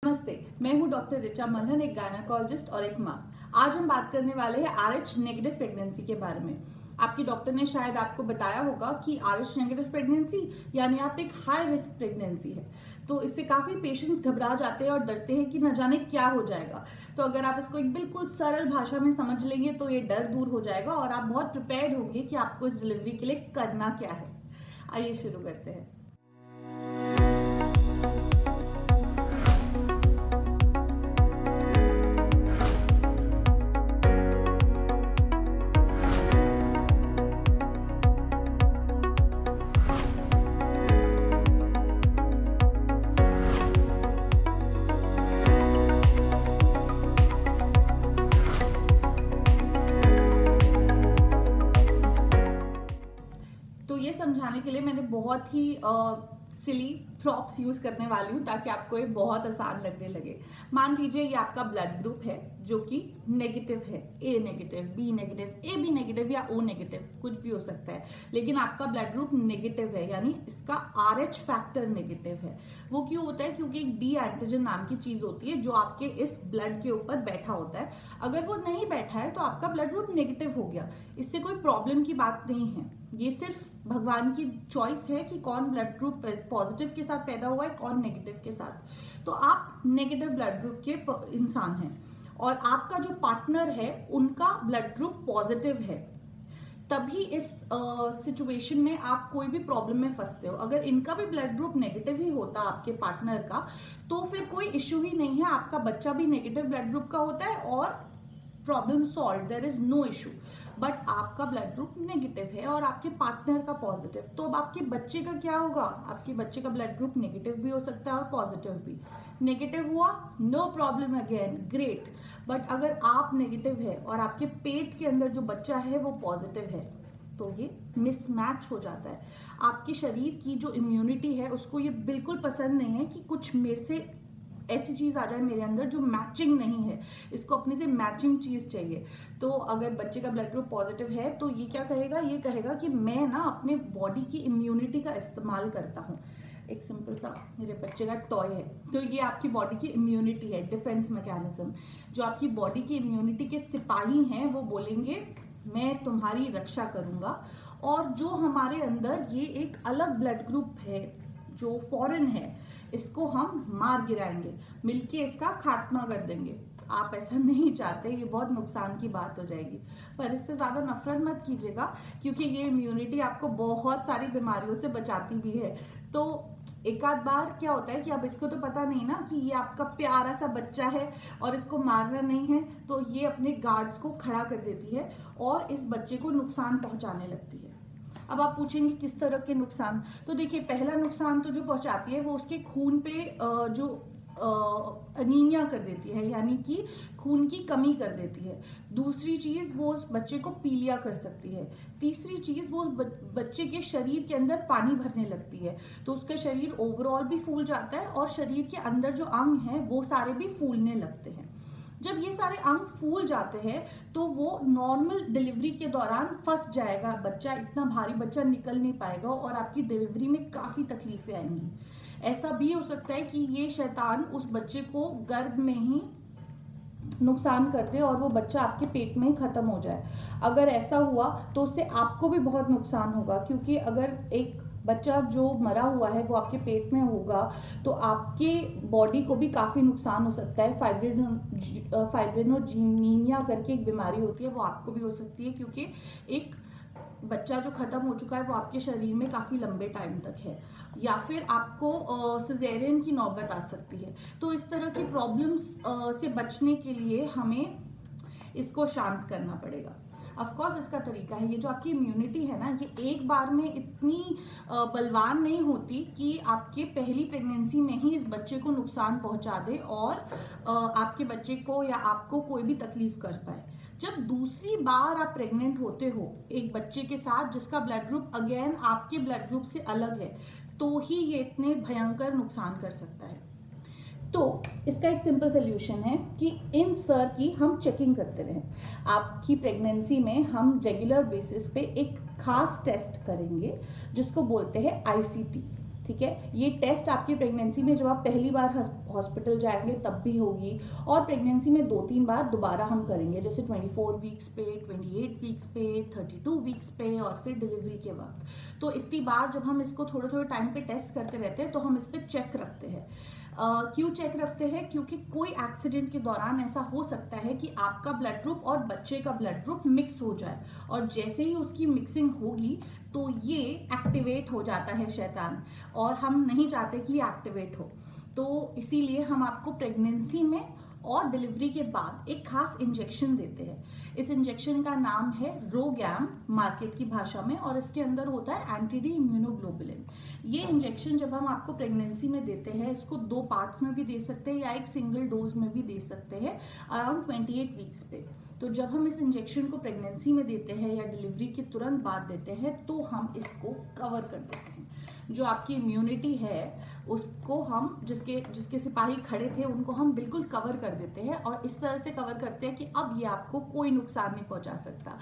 नमस्ते, मैं हूं डॉक्टर रिचा मल्हन, एक गायनेकोलॉजिस्ट और एक माँ। आज हम बात करने वाले हैं RH नेगेटिव प्रेगनेंसी के बारे में। आपकी डॉक्टर ने शायद आपको बताया होगा कि RH नेगेटिव प्रेगनेंसी यानी आप एक हाई रिस्क प्रेगनेंसी है। तो इससे काफ़ी पेशेंट्स घबरा जाते हैं और डरते हैं कि न जाने क्या हो जाएगा। तो अगर आप इसको एक बिल्कुल सरल भाषा में समझ लेंगे तो ये डर दूर हो जाएगा और आप बहुत प्रिपेयर्ड होंगे कि आपको इस डिलीवरी के लिए करना क्या है। आइए शुरू करते हैं। तो ये समझाने के लिए मैंने बहुत ही सिली प्रॉप्स यूज करने वाली हूँ ताकि आपको ये बहुत आसान लगने लगे। मान लीजिए ये आपका ब्लड ग्रुप है जो कि नेगेटिव है, A negative, B negative, A B negative या ओ नेगेटिव, कुछ भी हो सकता है, लेकिन आपका ब्लड ग्रुप नेगेटिव है यानी इसका RH फैक्टर नेगेटिव है। वो क्यों होता है? क्योंकि एक डी एंटीजन नाम की चीज होती है जो आपके इस ब्लड के ऊपर बैठा होता है। अगर वो नहीं बैठा है तो आपका ब्लड ग्रुप नेगेटिव हो गया। इससे कोई प्रॉब्लम की बात नहीं है, ये सिर्फ भगवान की चॉइस है कि कौन ब्लड ग्रुप पॉजिटिव के साथ पैदा हुआ है, कौन नेगेटिव के साथ। तो आप नेगेटिव ब्लड ग्रुप के इंसान हैं और आपका जो पार्टनर है उनका ब्लड ग्रुप पॉजिटिव है, तभी इस सिचुएशन में आप कोई भी प्रॉब्लम में फंसते हो। अगर इनका भी ब्लड ग्रुप नेगेटिव ही होता आपके पार्टनर का तो फिर कोई इश्यू ही नहीं है, आपका बच्चा भी नेगेटिव ब्लड ग्रुप का होता है और problem solve, there is no issue. But आपका ब्लड ग्रुप नेगेटिव है और आपके पार्टनर का पॉजिटिव, तो अब आपके बच्चे का क्या होगा? आपके बच्चे का ब्लड ग्रुप नेगेटिव भी हो सकता है और पॉजिटिव भी। नेगेटिव हुआ, no problem, again great. But अगर आप नेगेटिव है और आपके पेट के अंदर जो बच्चा है वो पॉजिटिव है तो ये मिसमैच हो जाता है। आपके शरीर की जो इम्यूनिटी है उसको ये बिल्कुल पसंद नहीं है कि कुछ मेरे से ऐसी चीज आ जाए मेरे अंदर जो मैचिंग नहीं है, इसको अपने से मैचिंग चीज चाहिए। तो अगर बच्चे का ब्लड ग्रुप पॉजिटिव है तो ये क्या कहेगा? ये कहेगा कि मैं ना अपने बॉडी की इम्यूनिटी का इस्तेमाल करता हूँ। एक सिंपल सा मेरे बच्चे का टॉय है, तो ये आपकी बॉडी की इम्यूनिटी है, डिफेंस मैकेनिज्म। जो आपकी बॉडी की इम्यूनिटी के सिपाही हैं वो बोलेंगे मैं तुम्हारी रक्षा करूंगा। और जो हमारे अंदर ये एक अलग ब्लड ग्रुप है जो फॉरेन है, इसको हम मार गिराएंगे, मिलके इसका खात्मा कर देंगे। आप ऐसा नहीं चाहते, ये बहुत नुकसान की बात हो जाएगी। पर इससे ज्यादा नफरत मत कीजिएगा क्योंकि ये इम्यूनिटी आपको बहुत सारी बीमारियों से बचाती भी है। तो एक आध बार क्या होता है कि अब इसको तो पता नहीं ना कि ये आपका प्यारा सा बच्चा है और इसको मारना नहीं है, तो ये अपने गार्ड्स को खड़ा कर देती है और इस बच्चे को नुकसान पहुंचाने लगती है। अब आप पूछेंगे किस तरह के नुकसान? तो देखिए, पहला नुकसान तो जो पहुंचाती है वो उसके खून पे जो अनीमिया कर देती है, यानी कि खून की कमी कर देती है। दूसरी चीज, वो उस बच्चे को पीलिया कर सकती है। तीसरी चीज, वो उस बच्चे के शरीर के अंदर पानी भरने लगती है, तो उसका शरीर ओवरऑल भी फूल जाता है और शरीर के अंदर जो अंग हैं वो सारे भी फूलने लगते हैं। जब ये सारे अंग फूल जाते हैं तो वो नॉर्मल डिलीवरी के दौरान फंस जाएगा बच्चा, इतना भारी बच्चा निकल नहीं पाएगा और आपकी डिलीवरी में काफ़ी तकलीफें आएंगी। ऐसा भी हो सकता है कि ये शैतान उस बच्चे को गर्भ में ही नुकसान कर दे और वो बच्चा आपके पेट में ही खत्म हो जाए। अगर ऐसा हुआ तो उससे आपको भी बहुत नुकसान होगा, क्योंकि अगर एक बच्चा जो मरा हुआ है वो आपके पेट में होगा तो आपके बॉडी को भी काफ़ी नुकसान हो सकता है। फाइब्रिनोजेनिमिया करके एक बीमारी होती है, वो आपको भी हो सकती है क्योंकि एक बच्चा जो खत्म हो चुका है वो आपके शरीर में काफ़ी लंबे टाइम तक है, या फिर आपको सिजेरियन की नौबत आ सकती है। तो इस तरह की प्रॉब्लम्स से बचने के लिए हमें इसको शांत करना पड़ेगा। ऑफकोर्स इसका तरीका है, ये जो आपकी इम्यूनिटी है ना, ये एक बार में इतनी बलवान नहीं होती कि आपके पहली प्रेगनेंसी में ही इस बच्चे को नुकसान पहुंचा दे और आपके बच्चे को या आपको कोई भी तकलीफ कर पाए। जब दूसरी बार आप प्रेग्नेंट होते हो एक बच्चे के साथ जिसका ब्लड ग्रुप अगेन आपके ब्लड ग्रुप से अलग है, तो ही ये इतने भयंकर नुकसान कर सकता है। तो इसका एक सिंपल सोल्यूशन है कि इन सर की हम चेकिंग करते रहें। आपकी प्रेगनेंसी में हम रेगुलर बेसिस पे एक खास टेस्ट करेंगे जिसको बोलते हैं ICT, ठीक है। ये टेस्ट आपकी प्रेगनेंसी में जब आप पहली बार हॉस्पिटल जाएंगे तब भी होगी, और प्रेगनेंसी में 2-3 बार दोबारा हम करेंगे, जैसे 24 वीक्स पे, 28 वीक्स पे, 32 वीक्स पे, और फिर डिलीवरी के वक्त। तो इतनी बार जब हम इसको थोड़े थोड़े टाइम पे टेस्ट करते रहते हैं तो हम इस पर चेक रखते हैं। क्यों चेक रखते हैं? क्योंकि कोई एक्सीडेंट के दौरान ऐसा हो सकता है कि आपका ब्लड ग्रुप और बच्चे का ब्लड ग्रुप मिक्स हो जाए, और जैसे ही उसकी मिक्सिंग होगी तो ये एक्टिवेट हो जाता है शैतान, और हम नहीं चाहते कि ये एक्टिवेट हो। तो इसीलिए हम आपको प्रेगनेंसी में और डिलीवरी के बाद एक खास इंजेक्शन देते हैं। इस इंजेक्शन का नाम है रोगैम मार्केट की भाषा में, और इसके अंदर होता है एंटी-डी इम्यूनोग्लोबुलिन। ये इंजेक्शन जब हम आपको प्रेगनेंसी में देते हैं, इसको 2 पार्ट्स में भी दे सकते हैं या एक सिंगल डोज में भी दे सकते हैं अराउंड 28 वीक्स पे। तो जब हम इस इंजेक्शन को प्रेगनेंसी में देते हैं या डिलीवरी के तुरंत बाद देते हैं तो हम इसको कवर कर देते हैं। जो आपकी इम्यूनिटी है उसको हम, जिसके सिपाही खड़े थे उनको हम बिल्कुल कवर कर देते हैं, और इस तरह से कवर करते हैं कि अब ये आपको कोई नुकसान नहीं पहुंचा सकता।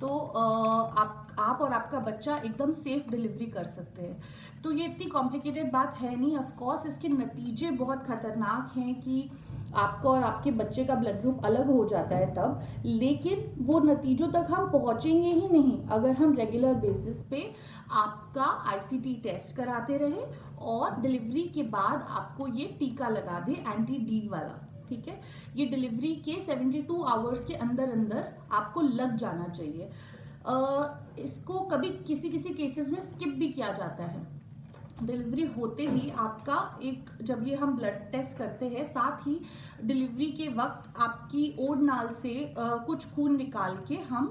तो आप और आपका बच्चा एकदम सेफ डिलीवरी कर सकते हैं। तो ये इतनी कॉम्प्लिकेटेड बात है नहीं। ऑफ कोर्स इसके नतीजे बहुत खतरनाक हैं कि आपका और आपके बच्चे का ब्लड ग्रुप अलग हो जाता है तब, लेकिन वो नतीजों तक हम पहुंचेंगे ही नहीं अगर हम रेगुलर बेसिस पे आपका आईसीटी टेस्ट कराते रहे और डिलीवरी के बाद आपको ये टीका लगा दे, एंटी-डी वाला। ठीक है, ये डिलीवरी के 72 आवर्स के अंदर अंदर आपको लग जाना चाहिए। इसको कभी किसी किसी केसेस में स्किप भी किया जाता है। डिलीवरी होते ही आपका एक, जब ये हम ब्लड टेस्ट करते हैं, साथ ही डिलीवरी के वक्त आपकी ओड नाल से कुछ खून निकाल के हम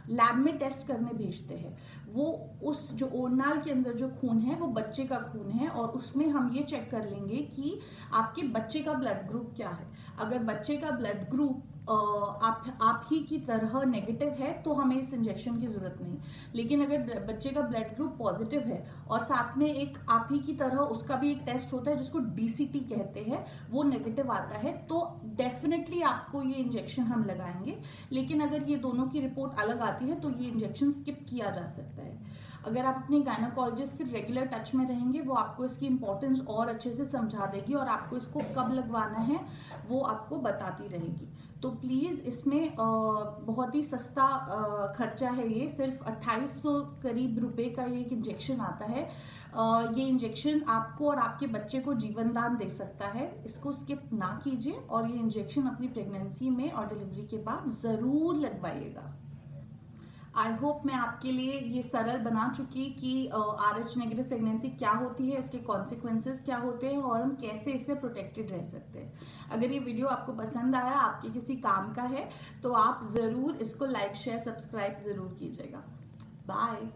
लैब में टेस्ट करने भेजते हैं। वो उस जो ओरनाल के अंदर जो खून है वो बच्चे का खून है, और उसमें हम ये चेक कर लेंगे कि आपके बच्चे का ब्लड ग्रुप क्या है। अगर बच्चे का ब्लड ग्रुप आप ही की तरह नेगेटिव है तो हमें इस इंजेक्शन की जरूरत नहीं। लेकिन अगर बच्चे का ब्लड ग्रुप पॉजिटिव है और साथ में एक आप ही की तरह उसका भी एक टेस्ट होता है जिसको डीसीटी कहते हैं, वो नेगेटिव आता है, तो डेफिनेटली आपको ये इंजेक्शन हम लगाएंगे। लेकिन अगर ये दोनों की रिपोर्ट अलग आती है तो ये इंजेक्शन स्किप किया जा सकता है। अगर आप अपने गायनोकोलॉजिस्ट से रेगुलर टच में रहेंगे वो आपको इसकी इंपॉर्टेंस और अच्छे से समझा देगी, और आपको इसको कब लगवाना है वो आपको बताती रहेगी। तो प्लीज़ इसमें बहुत ही सस्ता खर्चा है, ये सिर्फ 2800 करीब रुपए का ये एक इंजेक्शन आता है। ये इंजेक्शन आपको और आपके बच्चे को जीवन दान दे सकता है। इसको स्किप ना कीजिए, और ये इंजेक्शन अपनी प्रेगनेंसी में और डिलीवरी के बाद ज़रूर लगवाइएगा। आई होप मैं आपके लिए ये सरल बना चुकी कि RH नेगेटिव प्रेगनेंसी क्या होती है, इसके कॉन्सिक्वेंसेस क्या होते हैं, और हम कैसे इससे प्रोटेक्टेड रह सकते हैं। अगर ये वीडियो आपको पसंद आया, आपके किसी काम का है, तो आप ज़रूर इसको लाइक, शेयर, सब्सक्राइब ज़रूर कीजिएगा। बाय।